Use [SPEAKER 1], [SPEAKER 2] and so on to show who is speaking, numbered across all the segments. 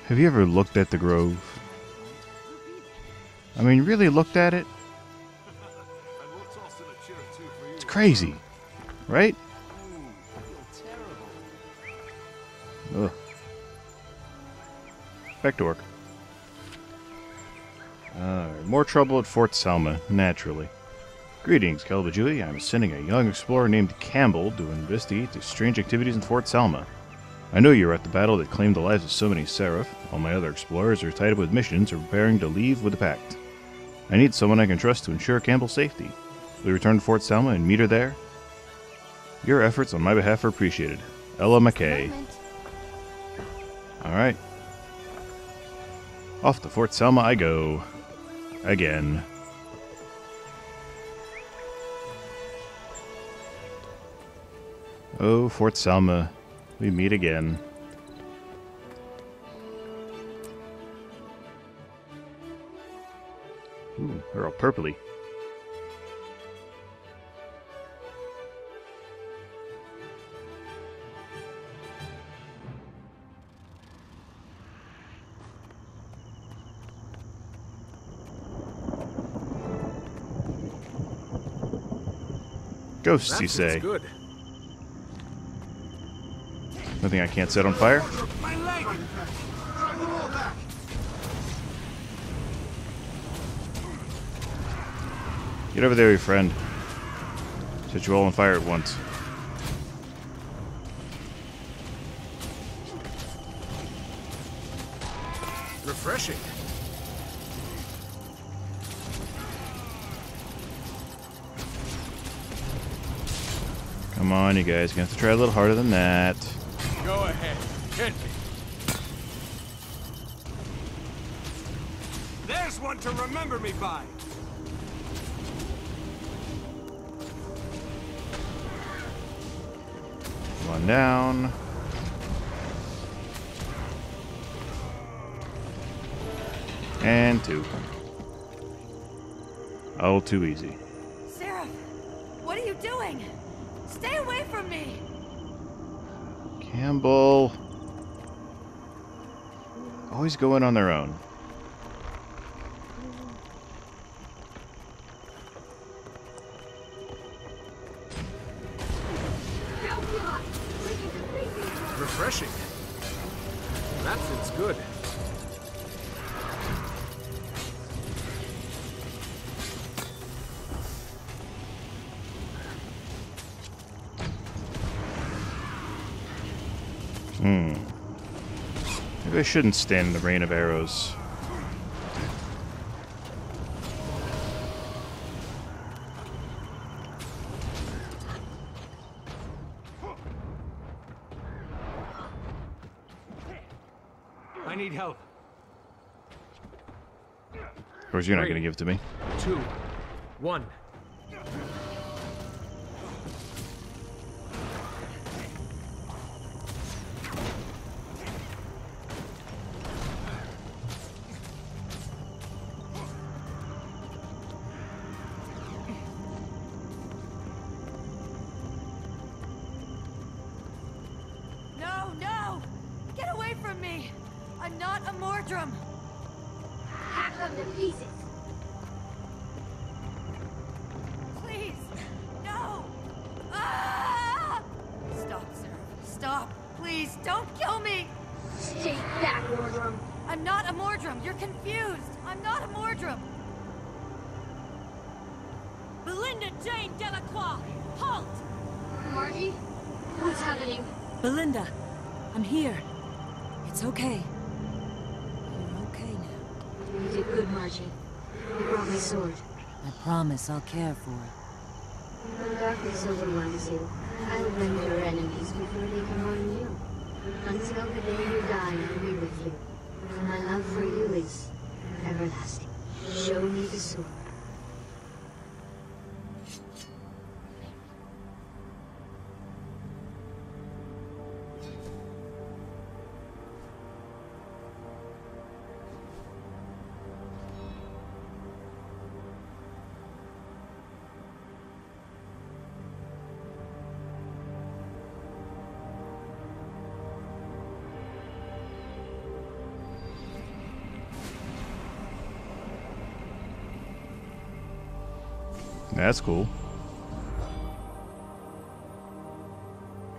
[SPEAKER 1] Have you ever looked at the Grove? I mean, really looked at it? It's crazy, right? Ugh. Back to work. More trouble at Fort Selma, naturally. Greetings, Calvajui. I'm sending a young explorer named Campbell to investigate the strange activities in Fort Selma. I know you were at the battle that claimed the lives of so many Seraph. All my other explorers are tied up with missions or preparing to leave with the Pact. I need someone I can trust to ensure Campbell's safety. Will you return to Fort Selma and meet her there? Your efforts on my behalf are appreciated. Ella McKay. Alright. Off to Fort Selma I go. Again. Oh, Fort Selma. We meet again. Ooh, they're all purpley. Ghosts, you say?
[SPEAKER 2] Good.
[SPEAKER 1] Nothing I can't set on fire? Get over there, your friend. Set you all on fire at once.
[SPEAKER 2] Refreshing.
[SPEAKER 1] Come on, you guys. You're gonna have to try a little harder than that.
[SPEAKER 2] Go ahead. Hit me. There's one to remember me by.
[SPEAKER 1] One down. And two. Oh, too easy.
[SPEAKER 3] Sarah, what are you doing? Stay away from me!
[SPEAKER 1] Campbell. Always go in on their own.
[SPEAKER 2] Refreshing. That feels good.
[SPEAKER 1] Maybe I shouldn't stand in the rain of arrows.
[SPEAKER 2] I need help.
[SPEAKER 1] Of course, you're not going to give it to me.
[SPEAKER 2] 2, 1.
[SPEAKER 3] No, no! Get away from me! I'm not a Mordrum!
[SPEAKER 4] Hack them to pieces.
[SPEAKER 3] Please! No! Ah! Stop, Sarah. Stop! Please, don't kill me!
[SPEAKER 4] Stay back, Mordrum.
[SPEAKER 3] I'm not a Mordrum! You're confused! I'm not a Mordrum! Belinda Jane Delacroix! Halt!
[SPEAKER 4] Margie, what's happening?
[SPEAKER 5] Belinda, I'm here. It's okay. You're okay now.
[SPEAKER 4] You did good, Margie. You brought my sword.
[SPEAKER 5] I promise I'll care for it.
[SPEAKER 4] When darkness overwhelms you, I'll rend your enemies before they can harm you. Until the day you die, I'll be with you. And my love for you is everlasting. Show me the sword.
[SPEAKER 1] That's cool.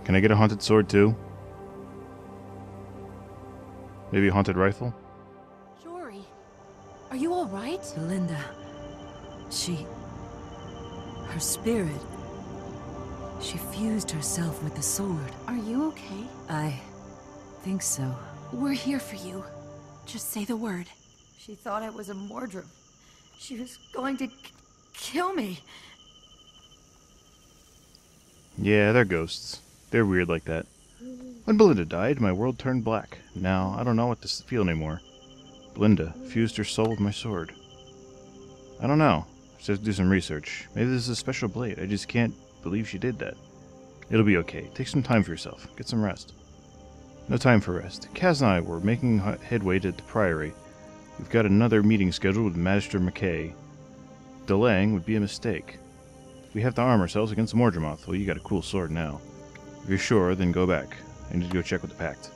[SPEAKER 1] Can I get a haunted sword too? Maybe a haunted rifle?
[SPEAKER 3] Jory, are you all right?
[SPEAKER 5] Belinda. Her spirit. She fused herself with the sword.
[SPEAKER 3] Are you okay?
[SPEAKER 5] I think so.
[SPEAKER 3] We're here for you. Just say the word. She thought I was a Mordrum. She was going to kill me.
[SPEAKER 1] Yeah, they're ghosts. They're weird like that. When Belinda died, my world turned black. Now, I don't know what to feel anymore. Belinda fused her soul with my sword. I don't know. Just have to do some research. Maybe this is a special blade. I just can't believe she did that. It'll be okay. Take some time for yourself. Get some rest. No time for rest. Kaz and I were making headway to the Priory. We've got another meeting scheduled with Magister McKay. Delaying would be a mistake. We have to arm ourselves against Mordremoth. Well, you got a cool sword now. If you're sure, then go back. I need to go check with the Pact.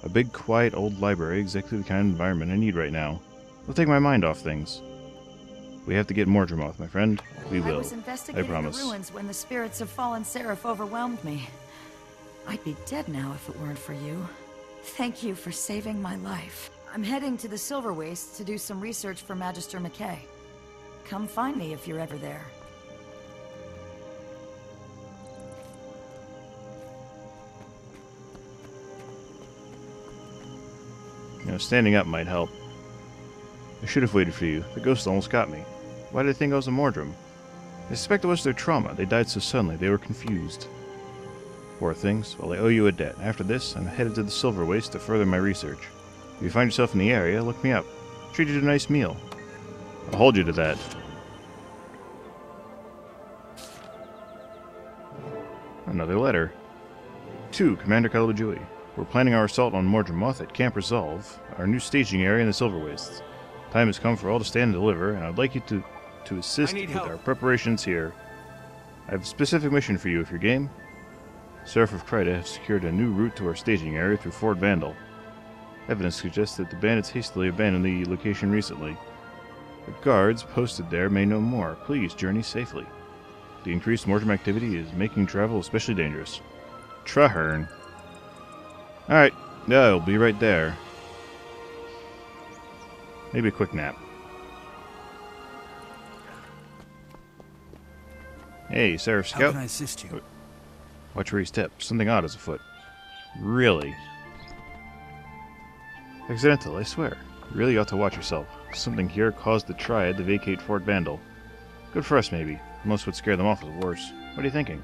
[SPEAKER 1] A big, quiet, old library, exactly the kind of environment I need right now. It'll take my mind off things. We have to get Mordremoth, my friend. We will.
[SPEAKER 3] I was investigating the ruins when the spirits of fallen Seraph overwhelmed me. I'd be dead now if it weren't for you. Thank you for saving my life. I'm heading to the Silver Wastes to do some research for Magister McKay. Come find me if you're ever there.
[SPEAKER 1] You know, standing up might help. I should have waited for you. The ghosts almost got me. Why did they think I was a Mordrum? I suspect it was their trauma. They died so suddenly, they were confused. Poor things. Well, I owe you a debt. After this, I'm headed to the Silver Waste to further my research. If you find yourself in the area, look me up. Treat you to a nice meal. I'll hold you to that. Another letter. To Commander Calabajui. We're planning our assault on Mordremoth at Camp Resolve, our new staging area in the Silver Wastes. Time has come for all to stand and deliver, and I'd like you to assist with our preparations here. I have a specific mission for you if you're game. Seraph of Kryta have secured a new route to our staging area through Fort Vandal. Evidence suggests that the bandits hastily abandoned the location recently. The guards posted there may know more. Please journey safely. The increased Mordrum activity is making travel especially dangerous. Traherne. Alright, yeah, I'll be right there. Maybe a quick nap. Hey, Seraph Scout.
[SPEAKER 6] How can I assist you?
[SPEAKER 1] Watch where you step. Something odd is afoot. Really? Accidental, I swear. You really ought to watch yourself. Something here caused the Triad to vacate Fort Vandal. Good for us, maybe. Most what scared them off was worse. What are you thinking?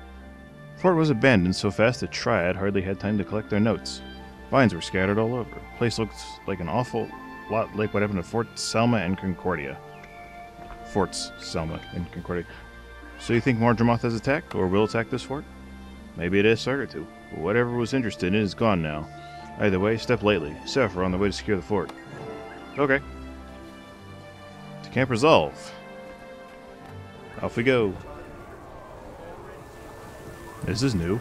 [SPEAKER 1] Fort was abandoned so fast the Triad hardly had time to collect their notes. Vines were scattered all over. The place looked like an awful lot like what happened to Fort Selma and Concordia. Forts Selma and Concordia. So you think Mordremoth has attacked, or will attack this fort? Maybe it is started to, but whatever was interested in it is gone now. Either way, step lightly. Seraph are on the way to secure the fort. Okay. To Camp Resolve. Off we go. This is new.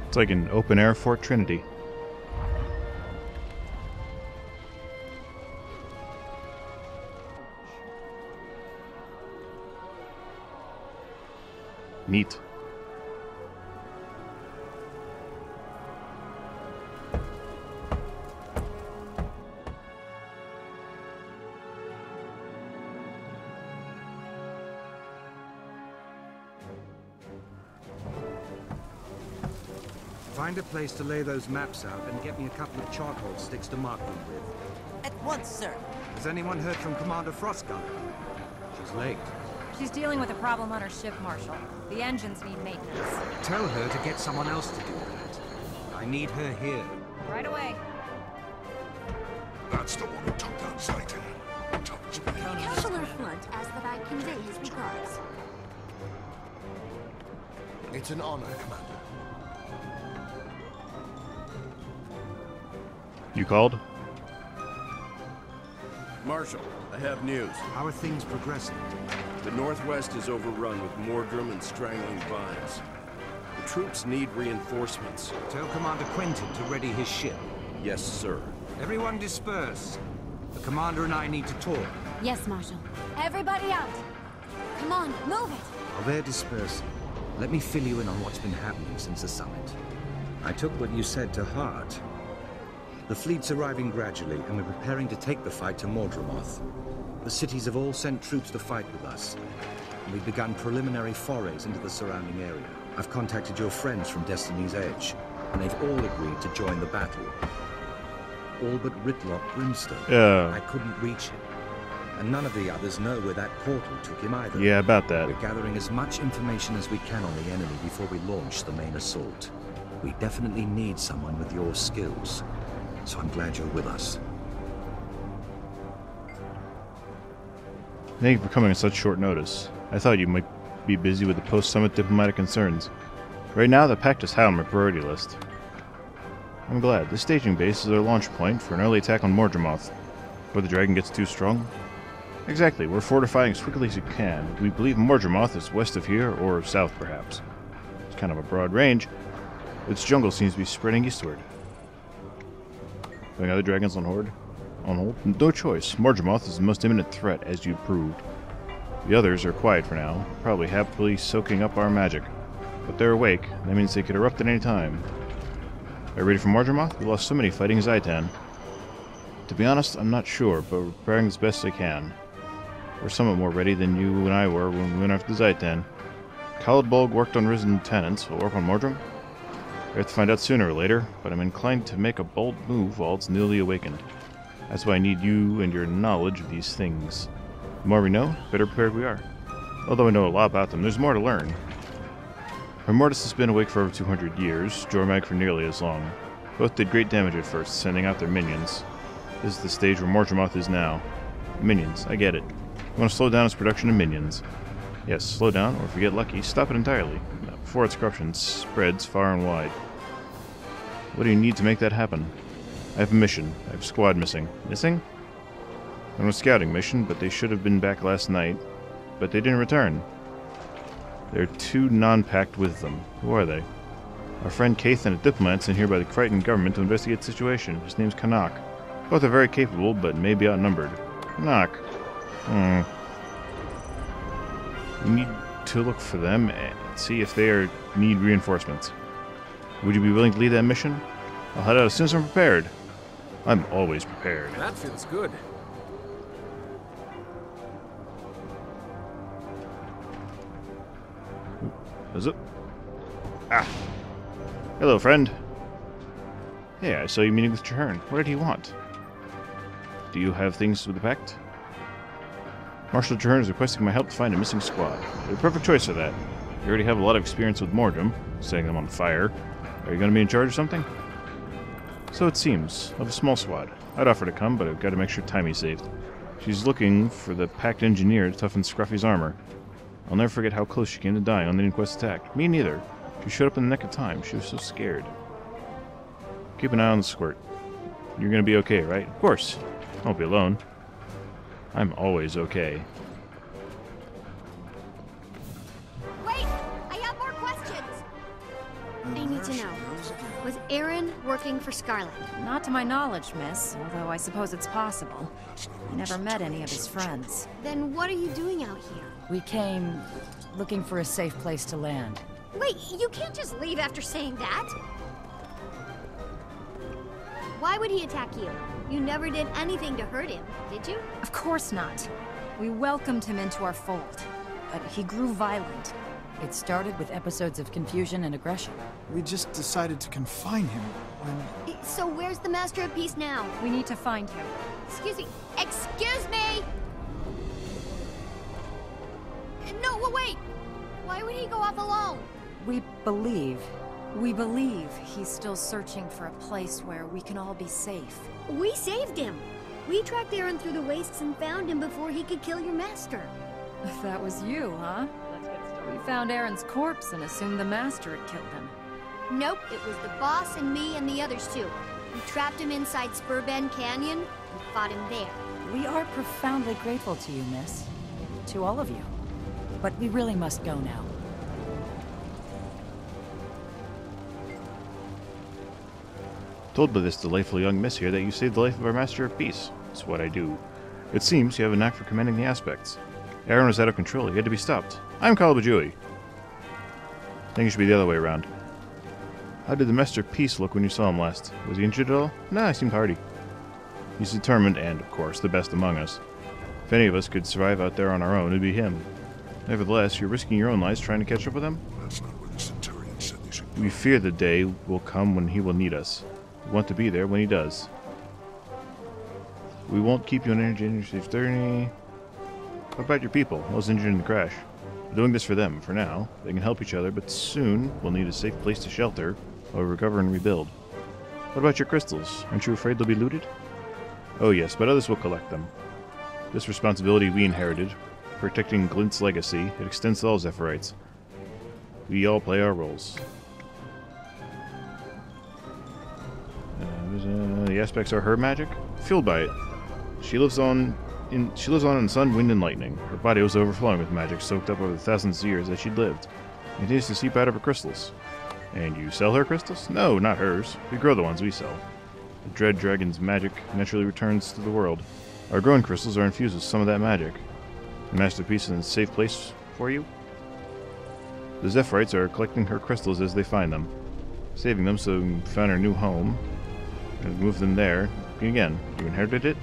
[SPEAKER 1] It's like an open-air Fort Trinity. Neat.
[SPEAKER 2] Find a place to lay those maps out and get me a couple of charcoal sticks to mark them with.
[SPEAKER 7] At once, sir.
[SPEAKER 2] Has anyone heard from Commander Frostgun? She's late.
[SPEAKER 8] She's dealing with a problem on her ship, Marshal. The engines need maintenance.
[SPEAKER 2] Tell her to get someone else to do that. I need her here.
[SPEAKER 8] Right away.
[SPEAKER 9] That's the one who took down Zaytan.
[SPEAKER 4] Counselor Flint asked that I convey his regards.
[SPEAKER 9] It's an honor, Commander.
[SPEAKER 1] You called?
[SPEAKER 10] Marshal, I have news.
[SPEAKER 2] How are things progressing?
[SPEAKER 10] The Northwest is overrun with Mordrum and strangling vines. The troops need reinforcements.
[SPEAKER 2] Tell Commander Quentin to ready his ship.
[SPEAKER 10] Yes, sir.
[SPEAKER 2] Everyone disperse. The commander and I need to talk.
[SPEAKER 6] Yes, Marshal. Everybody out! Come on, move it!
[SPEAKER 2] While they're dispersing, let me fill you in on what's been happening since the summit. I took what you said to heart. The fleet's arriving gradually, and we're preparing to take the fight to Mordremoth. The cities have all sent troops to fight with us, and we've begun preliminary forays into the surrounding area. I've contacted your friends from Destiny's Edge, and they've all agreed to join the battle. All but Ritlock Brimstone.
[SPEAKER 1] Yeah.
[SPEAKER 2] I couldn't reach him, and none of the others know where that portal took him either.
[SPEAKER 1] Yeah, about that.
[SPEAKER 2] We're gathering as much information as we can on the enemy before we launch the main assault. We definitely need someone with your skills, so I'm glad you're with us.
[SPEAKER 1] Thank you for coming on such short notice. I thought you might be busy with the post-summit diplomatic concerns. Right now, the Pact is high on my priority list. I'm glad. This staging base is our launch point for an early attack on Mordremoth. Before the dragon gets too strong? Exactly. We're fortifying as quickly as we can. We believe Mordremoth is west of here, or south perhaps. It's kind of a broad range. Its jungle seems to be spreading eastward. Putting other dragons on hold? No choice. Mordremoth is the most imminent threat, as you proved. The others are quiet for now, probably happily soaking up our magic. But they're awake. That means they could erupt at any time. Are you ready for Mordremoth? We lost so many fighting Zaitan. To be honest, I'm not sure, but we're preparing as best I can. We're somewhat more ready than you and I were when we went after the Zaitan. Khalidbolg worked on risen tenants. Will work on Mordrem? We have to find out sooner or later, but I'm inclined to make a bold move while it's newly awakened. That's why I need you and your knowledge of these things. The more we know, the better prepared we are. Although I know a lot about them, there's more to learn. Primordus has been awake for over 200 years, Jormag for nearly as long. Both did great damage at first, sending out their minions. This is the stage where Mordremoth is now. Minions, I get it. You want to slow down its production of minions. Yes, slow down, or if we get lucky, stop it entirely, before its corruption spreads far and wide. What do you need to make that happen? I have a mission. I have a squad missing. Missing? On a scouting mission, but they should have been back last night. But they didn't return. There are 2 non-pact with them. Who are they? Our friend Kaith and a diplomat sent here by the Crichton government to investigate the situation. His name's Kanak. Both are very capable, but may be outnumbered. Kanak. We need to look for them and see if they need reinforcements. Would you be willing to lead that mission? I'll head out as soon as I'm prepared. I'm always prepared.
[SPEAKER 10] That feels good.
[SPEAKER 1] Is it? Ah. Hello, friend. Hey, I saw you meeting with Traherne. What did he want? Do you have things with the Pact? Marshal Traherne is requesting my help to find a missing squad. You're the perfect choice for that. You already have a lot of experience with Mordrem, setting them on fire. Are you going to be in charge of something? So it seems. Of a small squad. I'd offer to come, but I've got to make sure Tammy's saved. She's looking for the Pact engineer to toughen Scruffy's armor. I'll never forget how close she came to dying on the Inquest attack. Me neither. She showed up in the nick of time. She was so scared. Keep an eye on the squirt. You're going to be okay, right? Of course. I won't be alone. I'm always okay.
[SPEAKER 6] Wait! I have more questions! I need to know. Was Aaron working for Scarlet?
[SPEAKER 8] Not to my knowledge, miss, although I suppose it's possible. I never met any of his friends.
[SPEAKER 6] Then what are you doing out here?
[SPEAKER 3] We came looking for a safe place to land.
[SPEAKER 6] Wait, you can't just leave after saying that! Why would he attack you? You never did anything to hurt him, did you?
[SPEAKER 8] Of course not. We welcomed him into our fold, but he grew violent.
[SPEAKER 3] It started with episodes of confusion and aggression.
[SPEAKER 7] We just decided to confine him when...
[SPEAKER 6] So where's the Master of Peace now?
[SPEAKER 8] We need to find him.
[SPEAKER 6] Excuse me! Excuse me! No, wait! Why would he go off alone?
[SPEAKER 3] We believe
[SPEAKER 8] he's still searching for a place where we can all be safe.
[SPEAKER 6] We saved him! We tracked Aaron through the wastes and found him before he could kill your master.
[SPEAKER 8] That was you, huh? We found Aaron's corpse and assumed the Master had killed him.
[SPEAKER 6] Nope, it was the boss and me and the others too. We trapped him inside Spurbend Canyon and fought him there.
[SPEAKER 3] We are profoundly grateful to you, miss. To all of you. But we really must go now.
[SPEAKER 1] Told by this delightful young miss here that you saved the life of our Master of Peace. That's what I do. It seems you have a knack for commanding the aspects. Aaron was out of control. He had to be stopped. I'm Calabajui. I think it should be the other way around. How did the Master of Peace look when you saw him last? Was he injured at all? Nah, he seemed hardy. He's determined and, of course, the best among us. If any of us could survive out there on our own, it'd be him. Nevertheless, you're risking your own lives trying to catch up with him?
[SPEAKER 9] That's not where the Centurion said they should go.
[SPEAKER 1] We fear the day will come when he will need us. We want to be there when he does. We won't keep you on energy in your safe journey. What about your people? Those injured in the crash? We're doing this for them, for now. They can help each other, but soon we'll need a safe place to shelter while we recover and rebuild. What about your crystals? Aren't you afraid they'll be looted? Oh yes, but others will collect them. This responsibility we inherited, protecting Glint's legacy, it extends to all Zephyrite. We all play our roles. The aspects are her magic, fueled by it. She lives on in sun, wind, and lightning. Her body was overflowing with magic soaked up over the thousands of years that she'd lived. It is to seep out of her crystals. And you sell her crystals? No, not hers. We grow the ones we sell. The Dread Dragon's magic naturally returns to the world. Our growing crystals are infused with some of that magic. The Masterpiece is in a safe place for you? The Zephyrites are collecting her crystals as they find them, saving them so we can find her new home, and move them there. Again, you inherited it?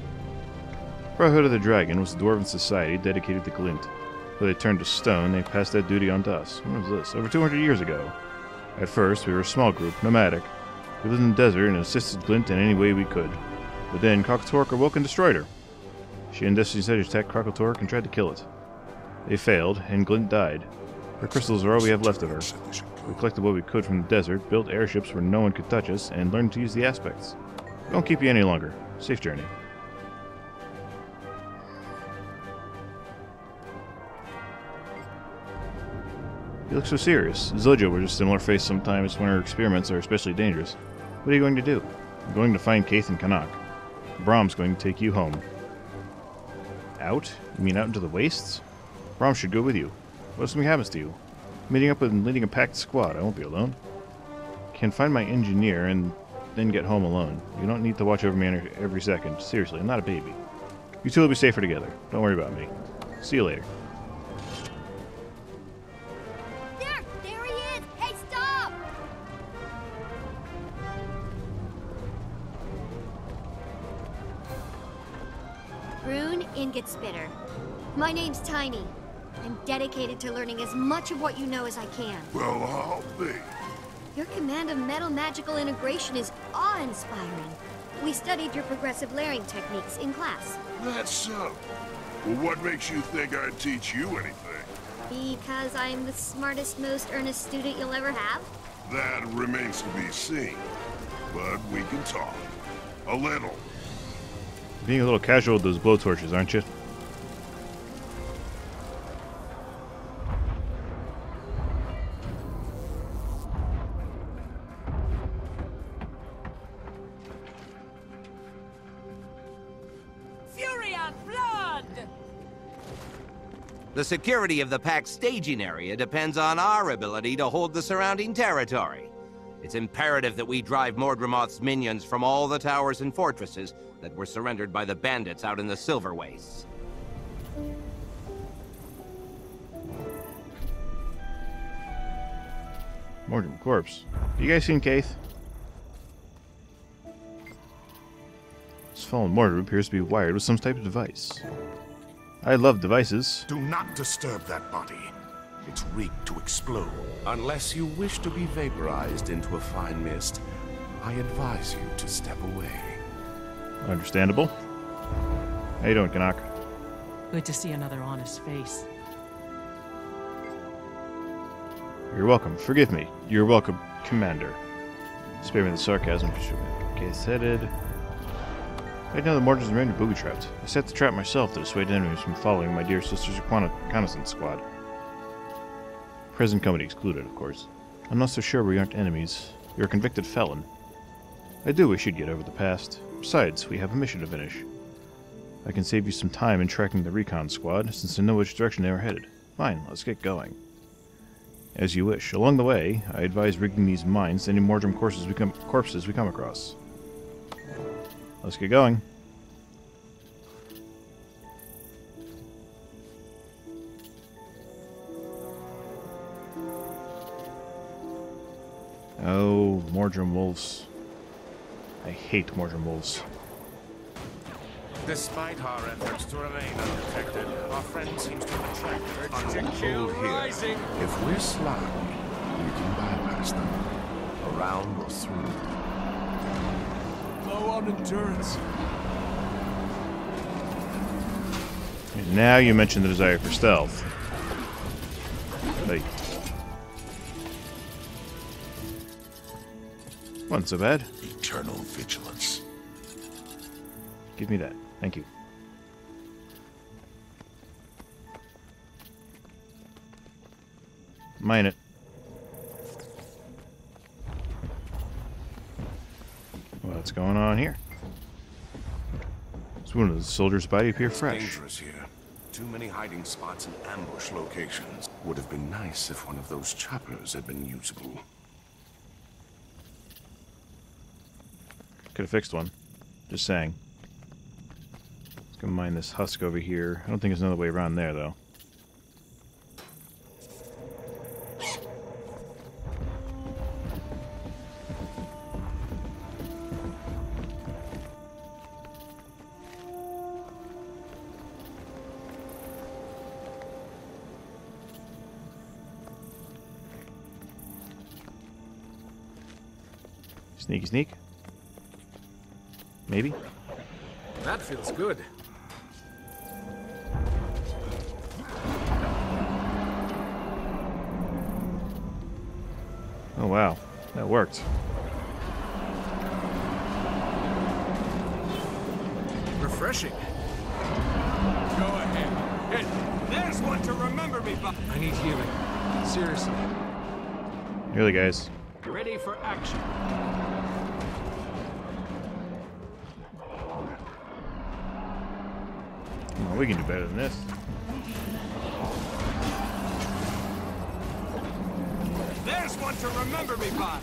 [SPEAKER 1] Brotherhood of the Dragon was a dwarven society dedicated to Glint. Though they turned to stone, they passed that duty on to us. When was this? Over 200 years ago. At first, we were a small group, nomadic. We lived in the desert and assisted Glint in any way we could. But then Krakatork awoke and destroyed her. She and Destiny's Edge attacked Krakatork and tried to kill it. They failed, and Glint died. Her crystals are all we have left of her. We collected what we could from the desert, built airships where no one could touch us, and learned to use the aspects. We won't keep you any longer. Safe journey. You look so serious. Zojo wears a similar face sometimes when her experiments are especially dangerous. What are you going to do? I'm going to find Kaith and Kanak. Brahm's going to take you home. Out? You mean out into the wastes? Brahm should go with you. What if something happens to you? Meeting up and leading a packed squad. I won't be alone. Can find my engineer and then get home alone. You don't need to watch over me every second. Seriously, I'm not a baby. You two will be safer together. Don't worry about me. See you later.
[SPEAKER 6] There he is! Hey, stop! Rune Ingot Spitter. My name's Tiny. I'm dedicated to learning as much of what you know as I can.
[SPEAKER 9] Well, I'll be.
[SPEAKER 6] Your command of metal magical integration is awe-inspiring. We studied your progressive layering techniques in class.
[SPEAKER 9] That's so. Well, what makes you think I'd teach you anything?
[SPEAKER 6] Because I'm the smartest, most earnest student you'll ever have?
[SPEAKER 9] That remains to be seen. But we can talk. A little.
[SPEAKER 1] Being a little casual with those blowtorches, aren't you?
[SPEAKER 11] The security of the Pact's staging area depends on our ability to hold the surrounding territory. It's imperative that we drive Mordremoth's minions from all the towers and fortresses that were surrendered by the bandits out in the Silver Wastes.
[SPEAKER 1] Mordrim corpse. You guys seen Kaith? This fallen Mordrim appears to be wired with some type of device. I love devices.
[SPEAKER 9] Do not disturb that body. It's rigged to explode.
[SPEAKER 10] Unless you wish to be vaporized into a fine mist, I advise you to step away.
[SPEAKER 1] Understandable. How you doing, Kanak?
[SPEAKER 5] Good to see another honest face.
[SPEAKER 1] You're welcome. Forgive me. You're welcome, Commander. Spare me the sarcasm. Kaith's headed. Right now the Mordrins remain booby-trapped. I set the trap myself to dissuade enemies from following my dear sister's reconnaissance squad. Present company excluded, of course. I'm not so sure we aren't enemies. You're a convicted felon. I do wish you'd get over the past. Besides, we have a mission to finish. I can save you some time in tracking the recon squad, since I know which direction they are headed. Fine, let's get going. As you wish. Along the way, I advise rigging these mines to any Mordrim corpses we come across. let's get going. Oh, Mordrum wolves. I hate Mordrum wolves.
[SPEAKER 10] Despite our efforts to remain undetected, our friend seems to have attracted
[SPEAKER 12] Urge to kill rising.
[SPEAKER 10] If we're sly, we can bypass them. Around or through.
[SPEAKER 12] Low on endurance.
[SPEAKER 1] And now you mention the desire for stealth. Hey. Wasn't so bad.
[SPEAKER 9] Eternal vigilance.
[SPEAKER 1] Give me that. Thank you. Mine it. What's going on here? Does one of the soldiers' body appear fresh?
[SPEAKER 10] Dangerous here. Too many hiding spots and ambush locations. Would have been nice if one of those choppers had been usable.
[SPEAKER 1] Could have fixed one. Just saying. Let's go mine this husk over here. I don't think there's another way around there, though. Sneaky sneak. Maybe?
[SPEAKER 12] That feels good.
[SPEAKER 1] Oh wow, that worked.
[SPEAKER 12] Refreshing. Go ahead. Hit. There's one to remember me by. I need healing. Seriously.
[SPEAKER 1] Really, guys.
[SPEAKER 12] Ready for action.
[SPEAKER 1] Oh, we can do better than this.
[SPEAKER 12] There's one to remember me by.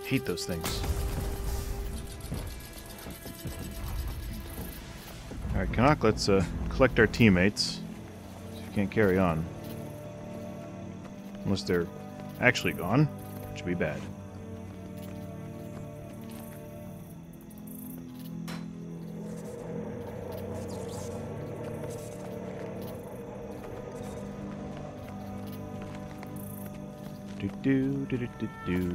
[SPEAKER 1] Hate those things. Alright, Canuck, let's collect our teammates. So you can't carry on. Unless they're actually gone, which would be bad. Do do do do do do.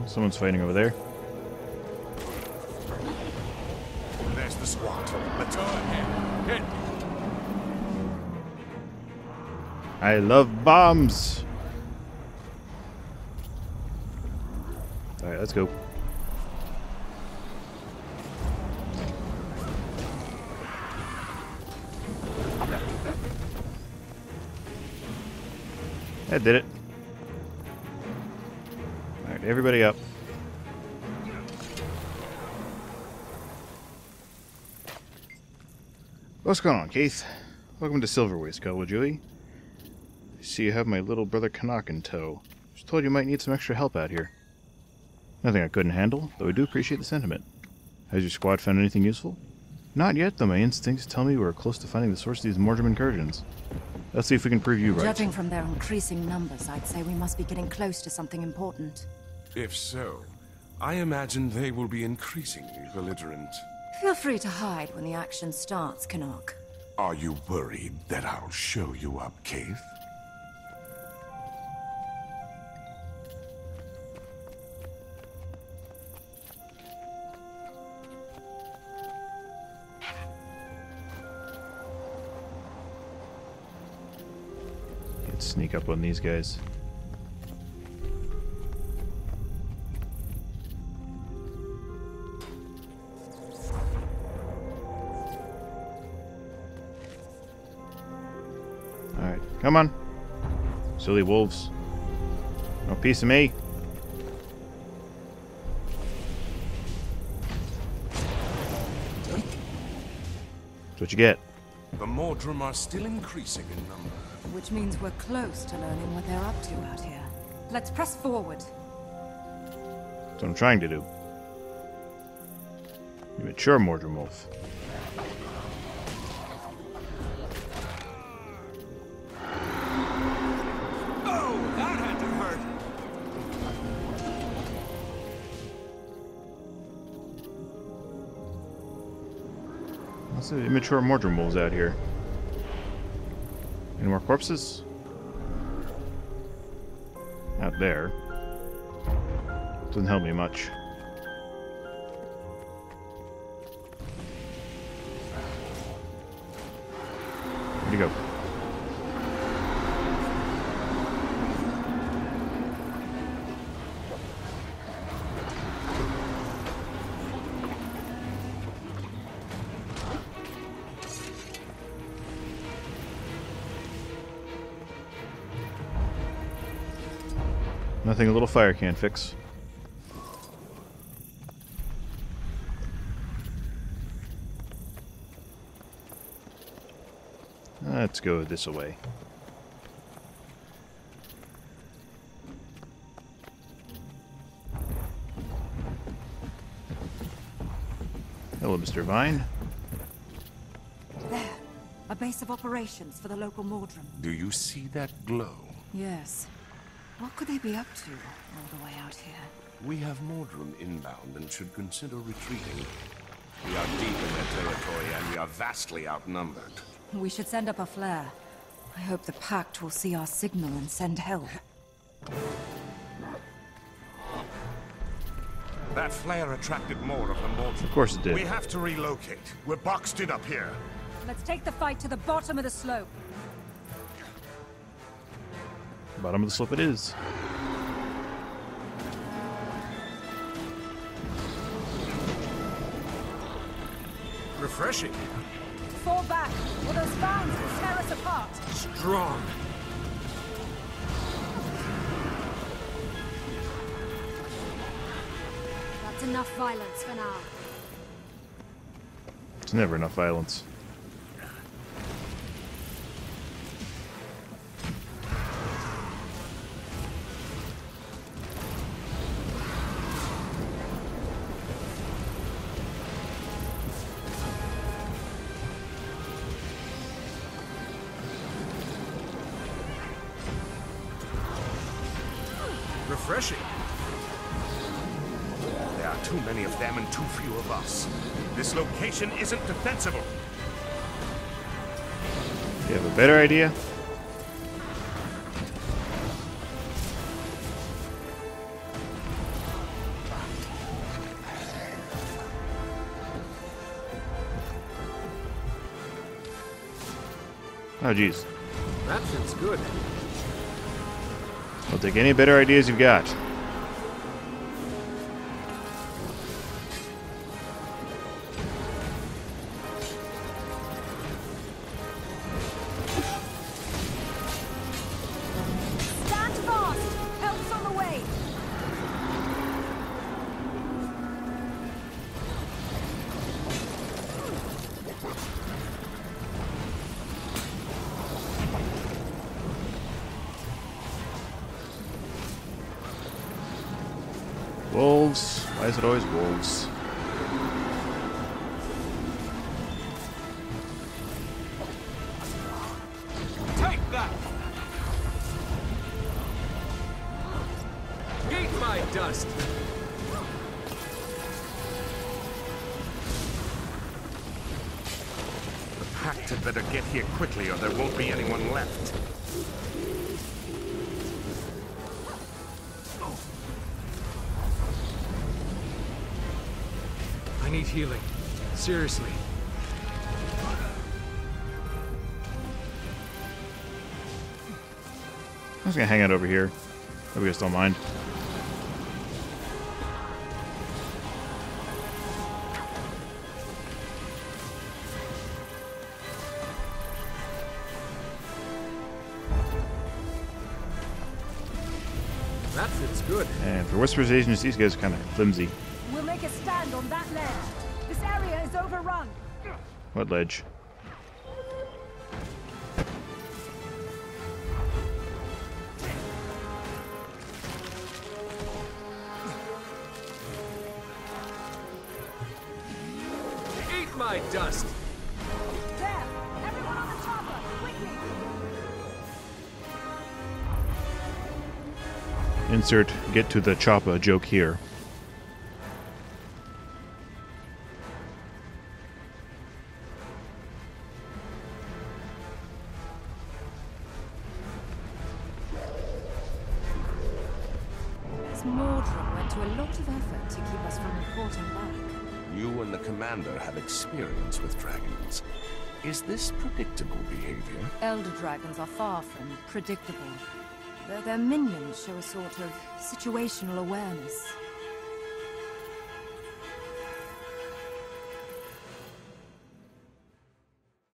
[SPEAKER 1] Someone's fighting over there.
[SPEAKER 10] There's the squad. Let's
[SPEAKER 12] Go ahead. Hit.
[SPEAKER 1] I love bombs! Alright, let's go. That did it. Alright, everybody up. What's going on, Keith? Welcome to Silver Waste, Julie. I see you have my little brother Canuck in tow. Just told you might need some extra help out here. Nothing I couldn't handle, though I do appreciate the sentiment. Has your squad found anything useful? Not yet, though my instincts tell me we're close to finding the source of these Mordrum incursions. Let's see if we can prove you right.
[SPEAKER 5] Judging from their increasing numbers, I'd say we must be getting close to something important.
[SPEAKER 10] If so, I imagine they will be increasingly belligerent.
[SPEAKER 5] Feel free to hide when the action starts, Canuck.
[SPEAKER 10] Are you worried that I'll show you up, Keith?
[SPEAKER 1] Let's sneak up on these guys. Come on. Silly wolves. No piece of me. That's what you get.
[SPEAKER 10] The Mordrum are still increasing in number.
[SPEAKER 5] Which means we're close to learning what they're up to out here. Let's press forward.
[SPEAKER 1] That's what I'm trying to do. You mature Mordrum wolf.
[SPEAKER 12] Oh, that had to hurt.
[SPEAKER 1] Lots of immature Mordrum wolves out here. Any more corpses? Out there. Doesn't help me much. Where'd he go? Nothing a little fire can't fix. Let's go this way. Hello, Mr. Vine.
[SPEAKER 5] There. A base of operations for the local Mordrum.
[SPEAKER 10] Do you see that glow?
[SPEAKER 5] Yes. What could they be up to all the way out here?
[SPEAKER 10] We have Mordrum inbound and should consider retreating. We are deep in their territory and we are vastly outnumbered.
[SPEAKER 5] We should send up a flare. I hope the Pact will see our signal and send help.
[SPEAKER 10] That flare attracted more of the Mordrum.
[SPEAKER 1] Of course it did.
[SPEAKER 10] We have to relocate. We're boxed in up here.
[SPEAKER 5] Let's take the fight to the bottom of the slope.
[SPEAKER 1] Bottom of the slope it is.
[SPEAKER 12] Refreshing.
[SPEAKER 5] Fall back, or those vines will tear us apart.
[SPEAKER 12] Strong.
[SPEAKER 6] That's enough violence for now.
[SPEAKER 1] It's never enough violence.
[SPEAKER 12] Refreshing.
[SPEAKER 10] There are too many of them and too few of us. This location isn't defensible.
[SPEAKER 1] You have a better idea? Oh, jeez.
[SPEAKER 12] That feels good.
[SPEAKER 1] I'll take any better ideas you've got.
[SPEAKER 5] Stand fast! Help's on the way!
[SPEAKER 1] Wolves. Why is it always wolves?
[SPEAKER 12] Take that! Eat my dust!
[SPEAKER 10] The Pact had better get here quickly or there won't be anyone left.
[SPEAKER 12] I need healing. Seriously.
[SPEAKER 1] I'm just gonna hang out over here. Hope you guys don't mind.
[SPEAKER 12] It's good.
[SPEAKER 1] And for Whispers agents, these guys are kind of flimsy.
[SPEAKER 13] We'll make a stand on that ledge. This area is overrun.
[SPEAKER 1] What ledge?
[SPEAKER 12] Eat my dust.
[SPEAKER 13] There! Everyone on the chopper! Quickly!
[SPEAKER 1] Insert get to the choppa joke here.
[SPEAKER 8] Mordred went to a lot of effort to keep us from reporting back.
[SPEAKER 10] You and the commander have experience with dragons. Is this predictable behavior?
[SPEAKER 8] Elder dragons are far from predictable. Their minions show a sort of situational awareness.